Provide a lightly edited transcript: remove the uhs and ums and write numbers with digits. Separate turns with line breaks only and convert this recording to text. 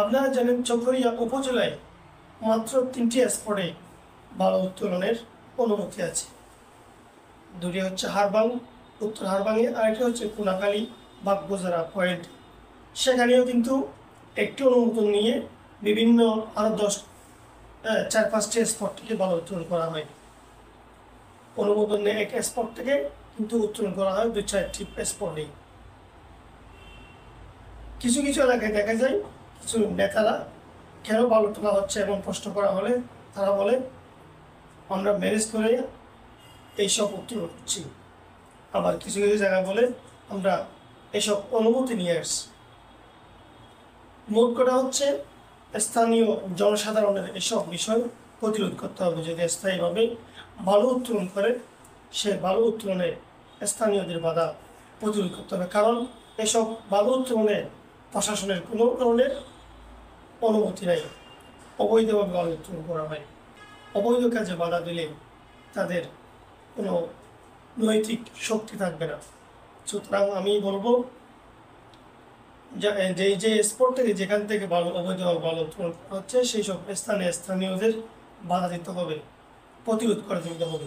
আপনারা জানেন চকরিয়া উপজেলায় মাত্র 3টি স্পটে বালু উত্তোলনের অনুমতি আছে। দুটি হচ্ছে হারবাং, উত্তর হারবাংয়ে, আরেকটি হচ্ছে কোনাখালী বাগবাজারা পয়েন্ট। সেখানেও কিন্তু একটি অনুমোদন নিয়ে বিভিন্ন আরও 4-5টি স্পট থেকে বালু উত্তোলন করা হয়। অনুমোদন নিয়ে এক স্পট থেকে কিন্তু উত্তোলন করা হয় 2-4টি স্পটেই। কিছু কিছু এলাকায় দেখা যায় কিছু নেতারা কেন বালু তোলা হচ্ছে এমন প্রশ্ন করা হলে তারা বলে আমরা ম্যানেজ করে এইসব উত্তোলন করছি। আবার কিছু কিছু জায়গায় বলে আমরা এসব অনুমতি নিয়ে আসছি। মোট কথা হচ্ছে স্থানীয় জনসাধারণের এসব বিষয় প্রতিরোধ করতে হবে। যদি স্থায়ীভাবে বালু উত্তোলন করে সে বালু উত্তোলনে স্থানীয়দের বাধা প্রতিরোধ করতে হবে, কারণ এসব বালু উত্তোলনে প্রশাসনের কোনো ধরনের অনুমতি নেই। অবৈধভাবে বালু উত্তোলন করা হয়। অবৈধ কাজে বাধা দিলে তাদের কোনো নৈতিক শক্তি থাকবে না। সুতরাং আমি বলবো যে স্পট থেকে যেখান থেকে অবৈধভাবে বালু উত্তোলন করা হচ্ছে সেই সব স্থানীয়দের বাধা দিতে হবে, প্রতিরোধ করে দিতে হবে।